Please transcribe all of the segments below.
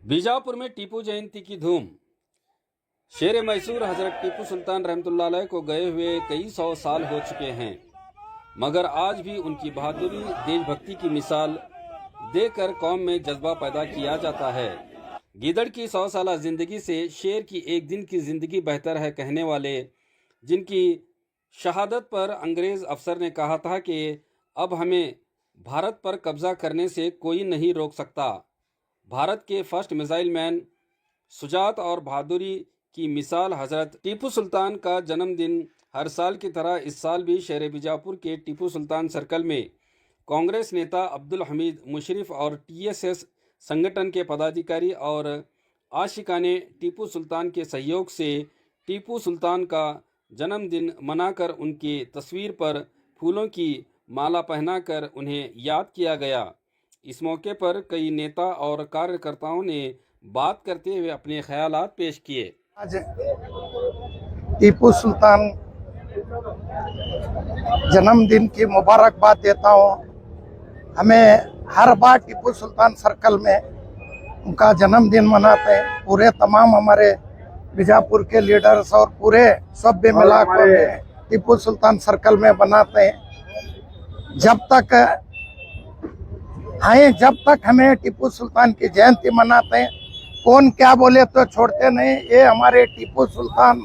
बीजापुर में टीपू जयंती की धूम। शेर मैसूर हजरत टीपू सुल्तान रहमतुल्लाह अलैह को गए हुए कई सौ साल हो चुके हैं, मगर आज भी उनकी बहादुरी देशभक्ति की मिसाल देकर कौम में जज्बा पैदा किया जाता है। गीदड़ की 100 साल जिंदगी से शेर की एक दिन की जिंदगी बेहतर है कहने वाले, जिनकी शहादत पर अंग्रेज अफसर ने कहा था कि अब हमें भारत पर कब्जा करने से कोई नहीं रोक सकता। भारत के फर्स्ट मिसाइल मैन सुजात और बहादुरी की मिसाल हजरत टीपू सुल्तान का जन्मदिन हर साल की तरह इस साल भी शहर बीजापुर के टीपू सुल्तान सर्कल में कांग्रेस नेता अब्दुल हमीद मुशर्रफ और टीएसएस संगठन के पदाधिकारी और आशिकाने टीपू सुल्तान के सहयोग से टीपू सुल्तान का जन्मदिन मनाकर उनकी तस्वीर पर फूलों की माला पहनाकर उन्हें याद किया गया। इस मौके पर कई नेता और कार्यकर्ताओं ने बात करते हुए अपने ख्यालात पेश किए। आज टीपू सुल्तान जन्मदिन की मुबारकबाद देता हूँ। हमें हर बार टीपू सुल्तान सर्कल में उनका जन्मदिन मनाते हैं। पूरे तमाम हमारे बीजापुर के लीडर्स और पूरे सभ्य मिला कर टीपू सुल्तान सर्कल में बनाते हैं। जब तक हमें टीपू सुल्तान की जयंती मनाते हैं, कौन क्या बोले तो छोड़ते नहीं। ये हमारे टीपू सुल्तान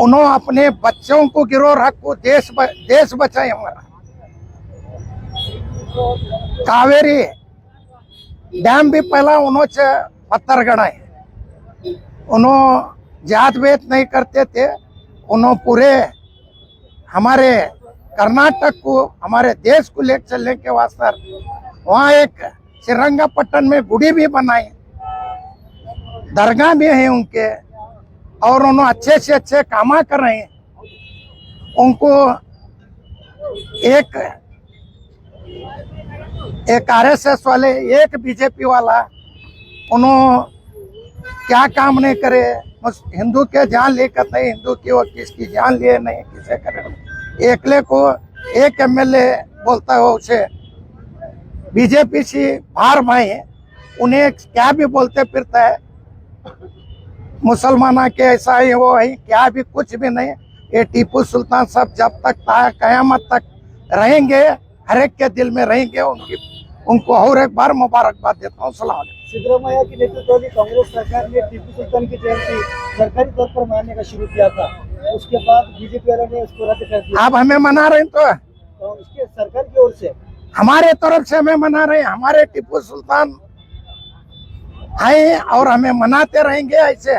उन्होंने अपने बच्चों को गिरोह रखो, देश बचाए हमारा। कावेरी डैम भी पहला उन्होंने पत्थर गड़ाए। उन्होंने जात भेद नहीं करते थे। उन्होंने पूरे हमारे कर्नाटक को, हमारे देश को लेकर चलने के वास्ते वहाँ एक श्रीरंगपट्टन में गुड़ी भी बनाई, दरगाह भी है उनके, और उन्होंने अच्छे से अच्छे काम कर रहे हैं। उनको एक आरएसएस वाले, एक बीजेपी वाला, उन्होंने क्या काम नहीं करे। हिंदू के जान लेकर नहीं, हिंदू की और किसकी जान लिए नहीं, किसे करे। एकले को एक एमएलए बोलता है, उसे बीजेपी से बाहर भाई है, उन्हें क्या भी बोलते फिरता है। मुसलमाना के ऐसा ही वो है, क्या भी कुछ भी नहीं। ये टीपू सुल्तान साहब जब तक कयामत तक रहेंगे, हर एक के दिल में रहेंगे। उनको और एक बार मुबारकबाद देता हूँ। सलाम। सिद्धरामैया की नेतृत्व वाली कांग्रेस सरकार ने टीपू सुल्तान की जयंती सरकारी तौर पर मनाने का शुरू किया था। उसके बाद बीजेपी वालों ने इसको रद्द कर दिया। अब हमें मना रहे हैं तो इसके सरकार की ओर से हमारे तरफ से हमें मना रहे हैं। हमारे टीपू सुल्तान हैं और हमें मनाते रहेंगे। ऐसे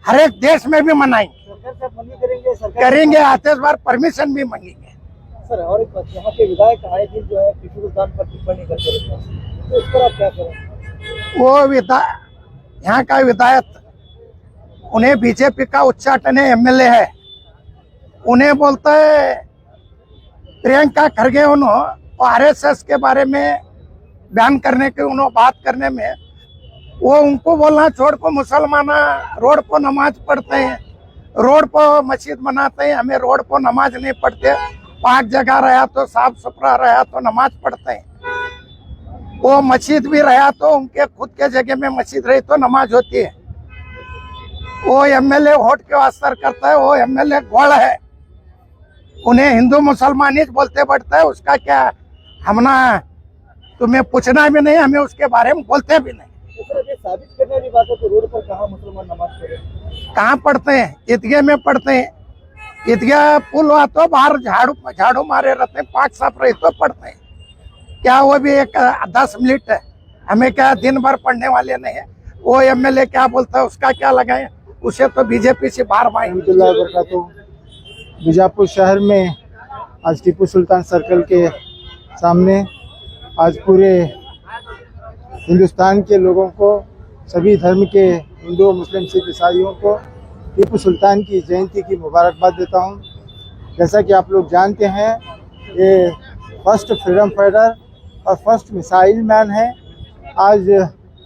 हर एक देश में भी मनाएंगे, सरकार से मंगी करेंगे, करेंगे। आते बार परमिशन भी मांगेंगे। सर, और एक बात, यहाँ के विधायक आए दिन जो है टीपू सुल्तान पर टिप्पणी करते रहते हैं, तो इस पर आप क्या करें? वो यहाँ का विधायक, उन्हें बीजेपी का उच्चाटन एमएलए है, उन्हें बोलता है प्रियंका खरगे, उन्होंने आरएसएस के बारे में बयान करने के, उन्होंने बात करने में, वो उनको बोलना छोड़ को मुसलमान रोड पर नमाज पढ़ते हैं, रोड पर मस्जिद बनाते हैं। हमें रोड पर नमाज नहीं पढ़ते, पाक जगह रहा तो, साफ सुथरा रहा तो नमाज पढ़ते हैं। वो मस्जिद भी रहा तो उनके खुद के जगह में मस्जिद रही तो नमाज होती है। वो एमएलए वोट के वास्ते करता है, वो एमएलए गोड़ है, उन्हें हिंदू मुसलमान ही बोलते बढ़ता है। उसका क्या हमना तुम्हें पूछना भी नहीं, हमें उसके बारे में बोलते भी नहीं। साबित करने वाली बात है तो रोड पर कहाँ मुसलमान नमाज पढ़े? कहाँ पढ़ते हैं? ईदगाह में पढ़ते हैं। ईदगाह पुल हुआ तो बाहर झाड़ू मारे रहते हैं, पाक साफ रहे तो पढ़ते हैं। क्या वो भी एक 10 मिनट है, हमें क्या दिन भर पढ़ने वाले नहीं है। वो एमएलए क्या बोलता है, उसका क्या लगाए, उसे तो बीजेपी से बाहर भाई। बीजापुर शहर में आज टीपू सुल्तान सर्कल के सामने आज पूरे हिंदुस्तान के लोगों को, सभी धर्म के हिंदू, मुस्लिम, सिख, ईसाइयों को टीपू सुल्तान की जयंती की मुबारकबाद देता हूं। जैसा कि आप लोग जानते हैं, ये फर्स्ट फ्रीडम फाइटर और फर्स्ट मिसाइल मैन है। आज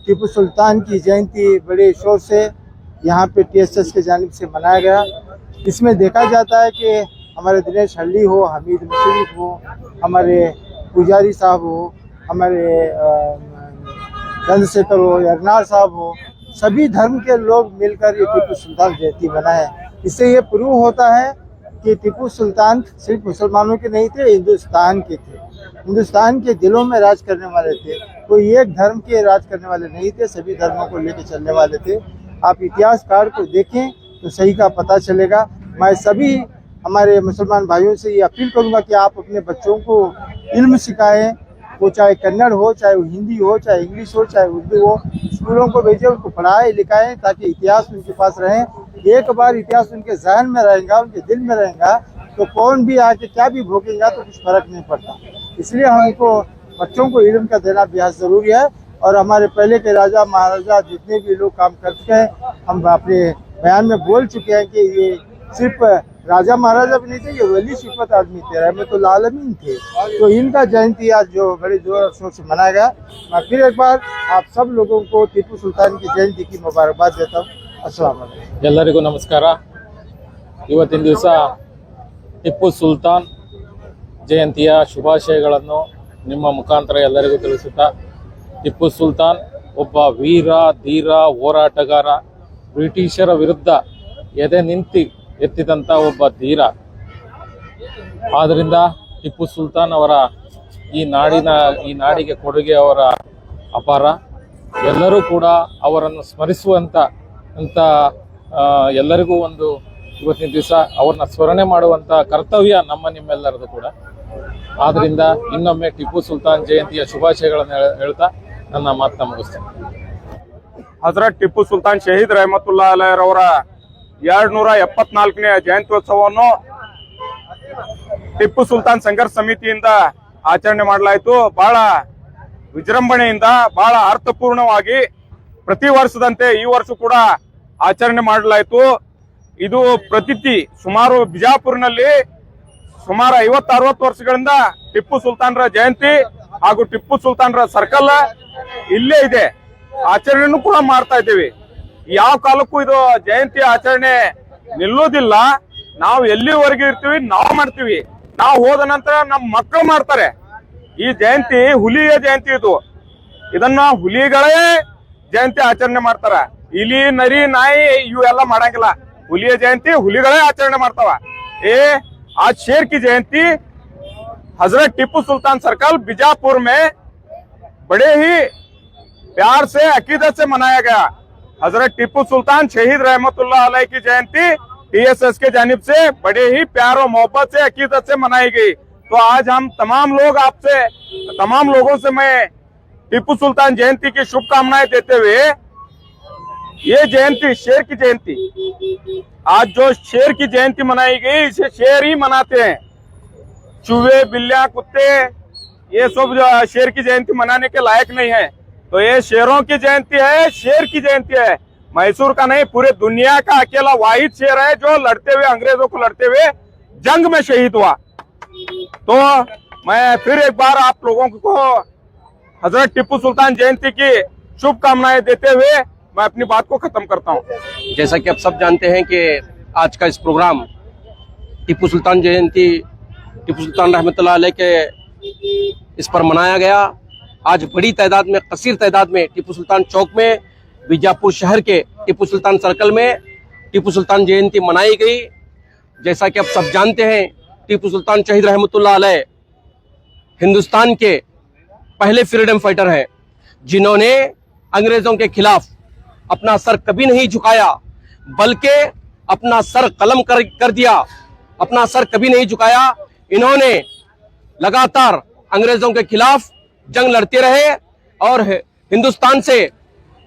टीपू सुल्तान की जयंती बड़े शोर से यहाँ पे टीएसएस के जानिब से मनाया गया। इसमें देखा जाता है कि हमारे दिनेश हल्ली हो, हमीद मुशर्रफ हो, हमारे पुजारी साहब हो, हमारे चंद्रशेखर हो, यरनार साहब हो, सभी धर्म के लोग मिलकर ये टीपू सुल्तान जयंती मनाए। इससे ये प्रूव होता है कि टीपू सुल्तान सिर्फ मुसलमानों के नहीं थे, हिंदुस्तान के थे। हिंदुस्तान के दिलों में राज करने वाले थे। कोई एक धर्म के राज करने वाले नहीं थे, सभी धर्मों को लेकर चलने वाले थे। आप इतिहासकार को देखें तो सही का पता चलेगा। मैं सभी हमारे मुसलमान भाइयों से ये अपील करूंगा कि आप अपने बच्चों को इल्म सिखाएं, वो चाहे कन्नड़ हो, चाहे वो हिंदी हो, चाहे इंग्लिश हो, चाहे उर्दू हो, स्कूलों को भेजें, उनको पढ़ाएं लिखाएं ताकि इतिहास उनके पास रहे। एक बार इतिहास उनके जहन में रहेगा, उनके दिल में रहेगा, तो कौन भी आके क्या भी भोगेगा तो कुछ फर्क नहीं पड़ता। इसलिए हमको बच्चों को इल्म का देना बेहद जरूरी है। और हमारे पहले के राजा महाराजा जितने भी लोग काम कर चुके हैं, हम अपने बयान में बोल चुके हैं कि ये सिर्फ राजा महाराजा भी नहीं थे, ये वली सिफत आदमी थे, रहमतुल आलमीन थे। तो इनका जयंती आज जो बड़े जोर शोर से मनाया गया। मैं फिर एक बार आप सब लोगों को टीपू सुल्तान की जयंती की मुबारकबाद देता हूँ। अस्सलाम वालेकुम। ಎಲ್ಲರಿಗೂ ನಮಸ್ಕಾರ। ಇವತ್ತಿನ ದಿವಸ ಟಿಪ್ಪು ಸುಲ್ತಾನ್ ಜಯಂತಿಯ ಶುಭಾಶಯಗಳನ್ನು ನಿಮ್ಮ ಮುಖಾಂತರ ಎಲ್ಲರಿಗೂ ತಿಳಿಸುತ್ತಾ, ಟಿಪ್ಪು ಸುಲ್ತಾನ್ ಒಬ್ಬ ವೀರ ಧೀರ ಹೋರಾಟಗಾರ, ಬ್ರಿಟಿಷರ ವಿರುದ್ಧ ಎದೆ ನಿಂತು ಎತ್ತಿದಂಥ ಒಬ್ಬ ಧೀರ. ಆದ್ದರಿಂದ ಟಿಪ್ಪು ಸುಲ್ತಾನ್ ಅವರ ಈ ನಾಡಿಗೆ ಕೊಡುಗೆ ಅವರ ಅಪಾರ. ಎಲ್ಲರೂ ಕೂಡ ಅವರನ್ನು ಸ್ಮರಿಸುವಂತ ಎಲ್ಲರಿಗೂ ಒಂದು ಇವತ್ತಿನ ದಿವಸ ಅವ್ರನ್ನ ಸ್ಮರಣೆ ಮಾಡುವಂತ ಕರ್ತವ್ಯ ನಿಮ್ಮೆಲ್ಲರದು ಕೂಡ. ಆದ್ರಿಂದ ಇನ್ನೊಮ್ಮೆ ಟಿಪ್ಪು ಸುಲ್ತಾನ್ ಜಯಂತಿಯ ಶುಭಾಶಯಗಳನ್ನು ಹೇಳ್ತಾ ನನ್ನ ಮಾತನ್ನ ಮುಗಿಸ್ತೇನೆ. ಹಜರತ್ ಟಿಪ್ಪು ಸುಲ್ತಾನ್ ಶಹೀದ್ ರಹಮತುಲ್ಲಾ ಅಲೈರವರ 274ನೇ ಜಯಂತ್ಯೋತ್ಸವವನ್ನು ಟಿಪ್ಪು ಸುಲ್ತಾನ್ ಸಂಘರ್ಷ ಸಮಿತಿಯಿಂದ ಆಚರಣೆ ಮಾಡಲಾಯಿತು. ಬಹಳ ವಿಜೃಂಭಣೆಯಿಂದ, ಬಹಳ ಅರ್ಥಪೂರ್ಣವಾಗಿ ಪ್ರತಿ ವರ್ಷದಂತೆ ಈ ವರ್ಷ ಕೂಡ ಆಚರಣೆ ಮಾಡಲಾಯಿತು. ಇದು ಪ್ರತಿಥಿ ಸುಮಾರು ಬಿಜಾಪುರ್ನಲ್ಲಿ ಸುಮಾರು 50-60 ವರ್ಷಗಳಿಂದ ಟಿಪ್ಪು ಸುಲ್ತಾನ್ರ ಜಯಂತಿ ಹಾಗೂ ಟಿಪ್ಪು ಸುಲ್ತಾನ್ರ ಸರ್ಕಲ್ ಇಲ್ಲೇ ಇದೆ, ಆಚರಣೆನೂ ಕೂಡ ಮಾಡ್ತಾ ಇದ್ದೀವಿ. ಯಾವ ಕಾಲಕ್ಕೂ ಇದು ಜಯಂತಿ ಆಚರಣೆ ನಿಲ್ಲೋದಿಲ್ಲ. ನಾವು ಎಲ್ಲಿವರೆಗೂ ಇರ್ತೀವಿ ನಾವು ಮಾಡ್ತೀವಿ, ನಾವು ಹೋದ ನಂತರ ನಮ್ಮ ಮಕ್ಕಳು ಮಾಡ್ತಾರೆ. ಈ ಜಯಂತಿ ಹುಲಿಯ ಜಯಂತಿ ಇದು. ಇದನ್ನ ಹುಲಿಗಳೇ ಜಯಂತಿ ಆಚರಣೆ ಮಾಡ್ತಾರ. ಇಲಿ ನರಿ ನಾಯಿ ಇವೆಲ್ಲ ಮಾಡಂಗಿಲ್ಲ. ಹುಲಿಯ ಜಯಂತಿ ಹುಲಿಗಳೇ ಆಚರಣೆ ಮಾಡ್ತಾವ. आज शेर की जयंती हजरत टिप्पू सुल्तान सर्कल बीजापुर में बड़े ही प्यार से अकीदत से मनाया गया। हजरत टिप्पू सुल्तान शहीद रहमतुल्लाह अलैह की जयंती टीएसएस के जानिब से बड़े ही प्यार और मोहब्बत से अकीदत से मनाई गई। तो आज हम तमाम लोगों से मैं टिप्पू सुल्तान जयंती की शुभकामनाएं देते हुए, ये जयंती शेर की जयंती, आज जो शेर की जयंती मनाई गई इसे शेर ही मनाते हैं। चूहे बिल्लियां कुत्ते ये सब शेर की जयंती मनाने के लायक नहीं है। तो ये शेरों की जयंती है, शेर की जयंती है। मैसूर का नहीं, पूरे दुनिया का अकेला वाहिद शेर है जो लड़ते हुए अंग्रेजों को लड़ते हुए जंग में शहीद हुआ। तो मैं फिर एक बार आप लोगों को हजरत टिप्पू सुल्तान जयंती की शुभकामनाएं देते हुए मैं अपनी बात को खत्म करता हूं। जैसा कि आप सब जानते हैं कि आज का इस प्रोग्राम टीपू सुल्तान जयंती, टीपू सुल्तान रहमतुल्लाह अलैह के इस पर मनाया गया। आज बड़ी तादाद में, कसीर तादाद में टीपू सुल्तान चौक में, बीजापुर शहर के टीपू सुल्तान सर्कल में टीपू सुल्तान जयंती मनाई गई। जैसा कि आप सब जानते हैं, टीपू सुल्तान शहीद रहमतुल्लाह अलैह हिंदुस्तान के पहले फ्रीडम फाइटर हैं, जिन्होंने अंग्रेजों के खिलाफ अपना सर कभी नहीं झुकाया, बल्कि अपना सर कलम कर दिया, अपना सर कभी नहीं झुकाया। इन्होंने लगातार अंग्रेजों के खिलाफ जंग लड़ते रहे और हिंदुस्तान से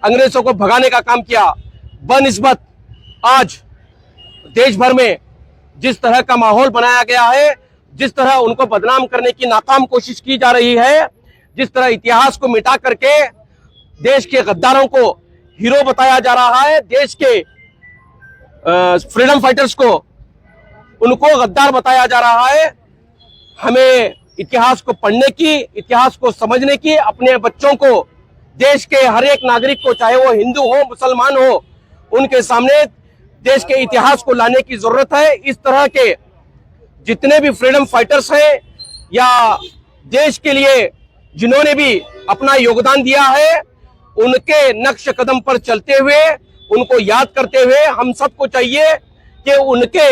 अंग्रेजों को भगाने का काम किया। बनिस्बत आज देश भर में जिस तरह का माहौल बनाया गया है, जिस तरह उनको बदनाम करने की नाकाम कोशिश की जा रही है, जिस तरह इतिहास को मिटा करके देश के गद्दारों को हीरो बताया जा रहा है, देश के फ्रीडम फाइटर्स को उनको गद्दार बताया जा रहा है। हमें इतिहास को पढ़ने की, इतिहास को समझने की, अपने बच्चों को, देश के हर एक नागरिक को, चाहे वो हिंदू हो मुसलमान हो, उनके सामने देश के इतिहास को लाने की जरूरत है। इस तरह के जितने भी फ्रीडम फाइटर्स हैं या देश के लिए जिन्होंने भी अपना योगदान दिया है, उनके नक्श कदम पर चलते हुए, उनको याद करते हुए हम सबको चाहिए कि उनके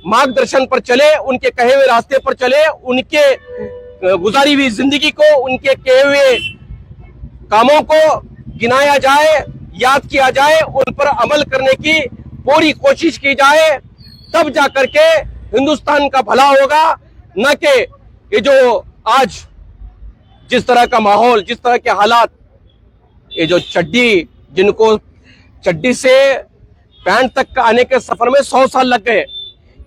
मार्गदर्शन पर चले, उनके कहे हुए रास्ते पर चले, उनके गुजारी हुई जिंदगी को, उनके कहे हुए कामों को गिनाया जाए, याद किया जाए, उन पर अमल करने की पूरी कोशिश की जाए, तब जाकर के हिंदुस्तान का भला होगा। न कि ये जो आज जिस तरह का माहौल, जिस तरह के हालात, ये जो जिनको चड्डी से पैंट तक का आने के सफर में 100 साल लग गए,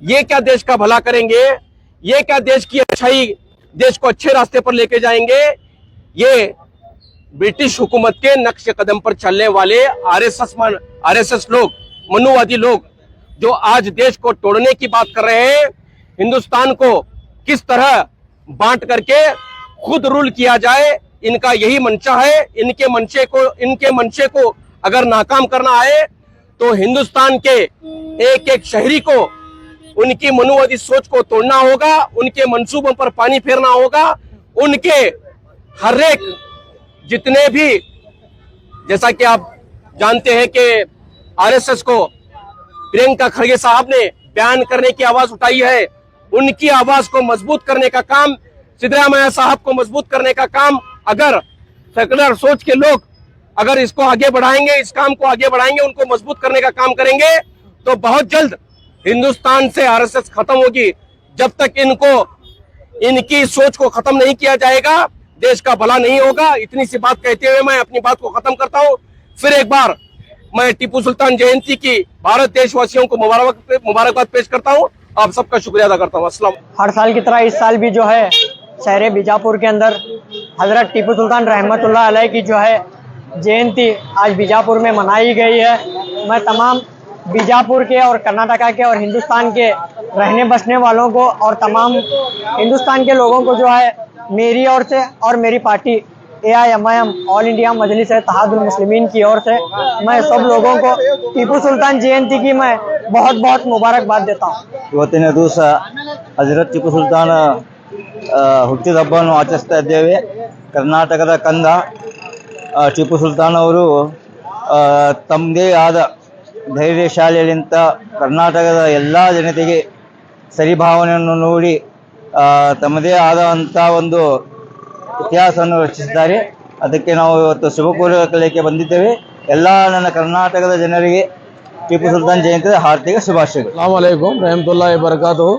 ये क्या देश का भला करेंगे? ये क्या देश की अच्छाई, देश को अच्छे रास्ते पर लेके जाएंगे? ये ब्रिटिश हुकूमत के नक्श कदम पर चलने वाले आरएसएस लोग, मनुवादी लोग, जो आज देश को तोड़ने की बात कर रहे हैं, हिंदुस्तान को किस तरह बांट करके खुद रूल किया जाए, इनका यही मंशा है। इनके मंशे को अगर नाकाम करना है तो हिंदुस्तान के एक एक शहरी को उनकी मनुवादी सोच को तोड़ना होगा, उनके मंसूबों पर पानी फेरना होगा, उनके हर एक जितने भी, जैसा कि आप जानते हैं कि आरएसएस को प्रियंका खड़गे साहब ने बयान करने की आवाज उठाई है, उनकी आवाज को मजबूत करने का काम, सिद्धरामैया साहब को मजबूत करने का काम, अगर सेकुलर सोच के लोग अगर इसको आगे बढ़ाएंगे, इस काम को आगे बढ़ाएंगे, उनको मजबूत करने का काम करेंगे, तो बहुत जल्द हिंदुस्तान से आरएसएस खत्म होगी। जब तक इनकी सोच को खत्म नहीं किया जाएगा, देश का भला नहीं होगा। इतनी सी बात कहते हुए मैं अपनी बात को खत्म करता हूं। फिर एक बार मैं टीपू सुल्तान जयंती की भारत देशवासियों को मुबारकबाद पेश करता हूं। आप सबका शुक्रिया अदा करता हूं। अस्सलाम। हर साल की तरह इस साल भी जो है शहर बीजापुर के अंदर हजरत टीपू सुल्तान रहमतुल्लाह अलैह की जो है जयंती आज बीजापुर में मनाई गई है। मैं तमाम बीजापुर के और कर्नाटका के और हिंदुस्तान के रहने बसने वालों को और तमाम हिंदुस्तान के लोगों को जो है मेरी ओर से और मेरी पार्टी AIMIM ऑल इंडिया मजलिस इत्तेहादुल मुस्लिमीन की ओर से मैं सब लोगों को टीपू सुल्तान जयंती की मैं बहुत बहुत मुबारकबाद देता हूँ। ಇವತ್ತಿನ ದಿವಸ ಹಜರತ್ ಟಿಪ್ಪು ಸುಲ್ತಾನ ಹುಟ್ಟಿದ ಹಬ್ಬವನ್ನು ಆಚರಿಸ್ತಾ ಇದ್ದೇವೆ। ಕರ್ನಾಟಕದ ಕಂದ ಟಿಪ್ಪು ಸುಲ್ತಾನ್ ಅವರು ತಮ್ಮದೇ ಆದ ಧೈರ್ಯಶಾಲಿಯಂತ ಕರ್ನಾಟಕದ ಎಲ್ಲ ಜನತೆಗೆ ಸರಿಭಾವನೆಯನ್ನು ನೋಡಿ ತಮ್ಮದೇ ಆದಂಥ ಒಂದು ಇತಿಹಾಸವನ್ನು ರಚಿಸಿದ್ದಾರೆ। ಅದಕ್ಕೆ ನಾವು ಇವತ್ತು ಶುಭ ಕೋರಲಿಕ್ಕೆ ಬಂದಿದ್ದೇವೆ। ಎಲ್ಲ ನನ್ನ ಕರ್ನಾಟಕದ ಜನರಿಗೆ टीपू सुल्तान जयंती हार्दिक शुभाशय। अस्सलाम वालेकुम रहमतुल्लाहि बरकातहू।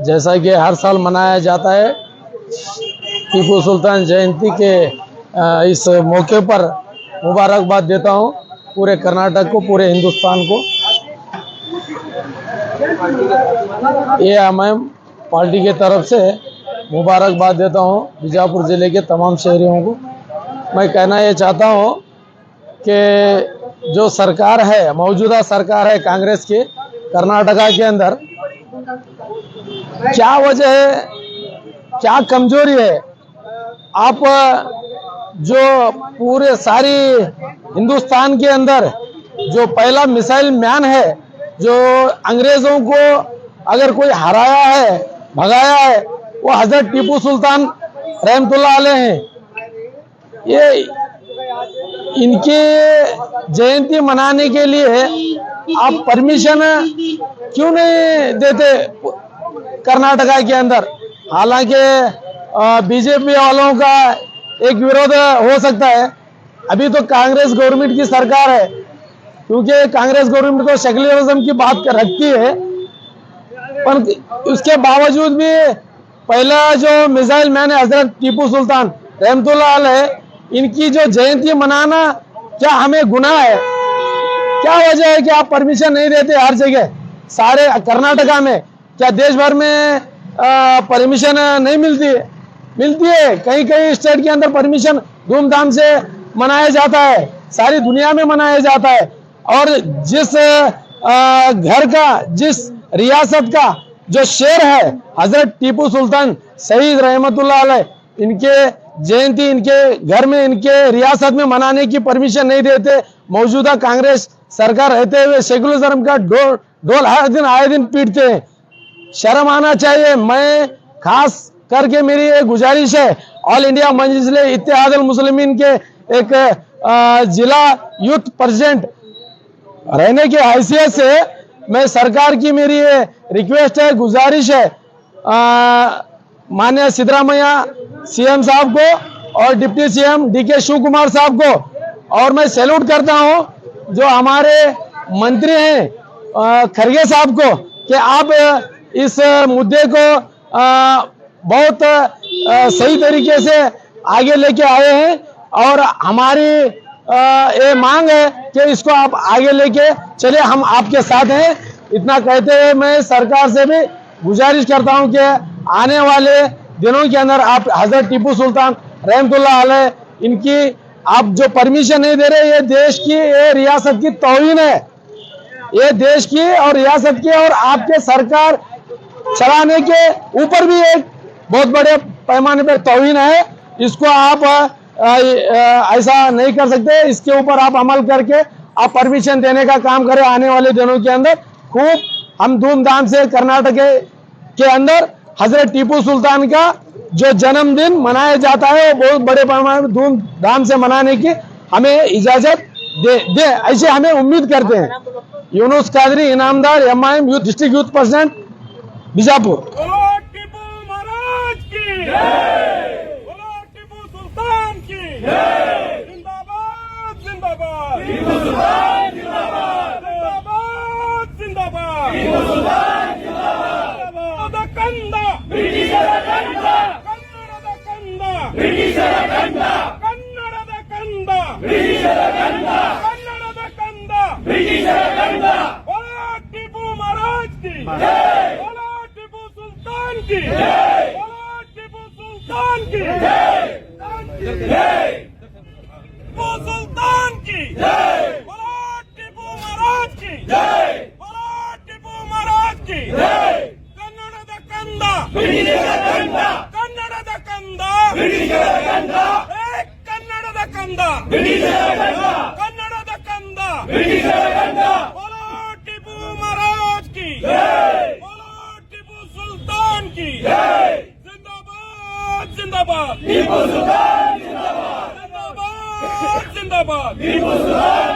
जैसा कि हर साल मनाया जाता है, टीपू सुल्तान जयंती के इस मौके पर मुबारकबाद देता हूँ पूरे कर्नाटक को, पूरे हिंदुस्तान को। AIMIM पार्टी के तरफ से मुबारकबाद देता हूँ बीजापुर ज़िले के तमाम शहरियों को। मैं कहना ये चाहता हूँ कि जो सरकार है, मौजूदा सरकार है कांग्रेस की कर्नाटका के अंदर, क्या वजह है, क्या कमजोरी है? आप जो पूरे सारी हिंदुस्तान के अंदर जो पहला मिसाइल मैन है, जो अंग्रेजों को अगर कोई हराया है, भगाया है, वो हजरत टीपू सुल्तान रहमतुल्लाह अलैह हैं। ये इनकी जयंती मनाने के लिए आप परमिशन क्यों नहीं देते कर्नाटका के अंदर? हालांकि बीजेपी वालों का एक विरोध हो सकता है। अभी तो कांग्रेस गवर्नमेंट की सरकार है, क्योंकि कांग्रेस गवर्नमेंट तो सेक्युलरिज्म की बात रखती है, पर उसके बावजूद भी पहला जो मिसाइल मैन है हजरत टीपू सुल्तान रहमतुल्लाह अलैह, इनकी जो जयंती मनाना क्या हमें गुनाह है? क्या वजह है कि आप परमिशन नहीं देते हर जगह, सारे कर्नाटका में? क्या देश भर में परमिशन नहीं मिलती है? मिलती है। कहीं कहीं स्टेट के अंदर परमिशन धूमधाम से मनाया जाता है, सारी दुनिया में मनाया जाता है। और जिस घर का, जिस रियासत का जो शेर है हजरत टीपू सुल्तान शहीद रहमतुल्लाह अलैह, इनके जयंती इनके घर में, इनके रियासत में मनाने की परमिशन नहीं देते। मौजूदा कांग्रेस सरकार रहते हुए सेकुलरिज्म का ढोल आए दिन पीटते हैं। शर्म आना चाहिए। मैं खास करके मेरी एक गुजारिश है ऑल इंडिया मजलिस इत्तेहादुल मुस्लिमीन के एक जिला यूथ प्रेसिडेंट रहने की हैसियत से मैं सरकार की मेरी ये रिक्वेस्ट है, गुजारिश है माननीय सिद्धरामैया सीएम साहब को और deputy CM DK Shivakumar साहब को, और मैं सैल्यूट करता हूं जो हमारे मंत्री हैं खरगे साहब को कि आप इस मुद्दे को बहुत सही तरीके से आगे लेके आए हैं और हमारी ये मांग है कि इसको आप आगे लेके चले, हम आपके साथ हैं। इतना कहते हुए मैं सरकार से भी गुजारिश करता हूं कि आने वाले दिनों के अंदर आप हजरत टीपू सुल्तान रहमतुल्लाह अलैह इनकी आप जो परमिशन नहीं दे रहे, ये देश की, ये रियासत की तौहीन है, ये देश की और रियासत की और आपके सरकार चलाने के ऊपर भी एक बहुत बड़े पैमाने पर तौहीन है। इसको आप ऐसा नहीं कर सकते, इसके ऊपर आप अमल करके आप परमिशन देने का काम करें। आने वाले दिनों के अंदर खूब हम धूमधाम से कर्नाटक के अंदर हजरत टीपू सुल्तान का जो जन्मदिन मनाया जाता है वो बहुत बड़े पैमाने में धूमधाम से मनाने की हमें इजाजत दे ऐसे हमें उम्मीद करते हैं। Yunus Qadri, Inamdar, MIM youth district youth president, Bijapur. बोलो टीपू महाराज की जय, बोलो टीपू सुल्तान की जय, जिंदाबाद जिंदाबाद टीपू सुल्तान जिंदाबाद, जिंदाबाद जिंदाबाद टीपू सुल्तान जिंदाबाद। कंद ब्रिटिशರ ಕಂದ, ಕನ್ನಡದ ಕಂದ ಬ್ರಿಟಿಶರ ಕಂದ, ಕನ್ನಡದ ಕಂದ ಬ್ರಿಟಿಶರ ಕಂದ, ಕನ್ನಡದ ಕಂದ ಬ್ರಿಟಿಶರ ಕಂದ। बोलो टीपू महाराज की जय, बोलो टीपू सुल्तान की जय, बोलो टीपू सुल्तान की जय, टीपू सुल्तान की जय, बोलो टीपू महाराज की जय, बोलो टीपू महाराज की जय। ಕನ್ನಡದ ಕಂದ ಬ್ರಿಟಿಶರ ಕಂದ, ಕನ್ನಡದ ಕಂದ ಬ್ರಿಟಿಶರ ಕಂದ, ಕನ್ನಡದ ಕಂದ ಬ್ರಿಟಿಶರ ಕಂದ, ಕನ್ನಡದ ಕಂದ ಬ್ರಿಟಿಶರ ಕಂದ। बोलो टीपू महाराज की जय, बोलो टीपू सुल्तान की जय, जिंदाबाद जिंदाबाद टीपू सुल्तान जिंदाबाद, जिंदाबाद जिंदाबाद टीपू सुल्तान।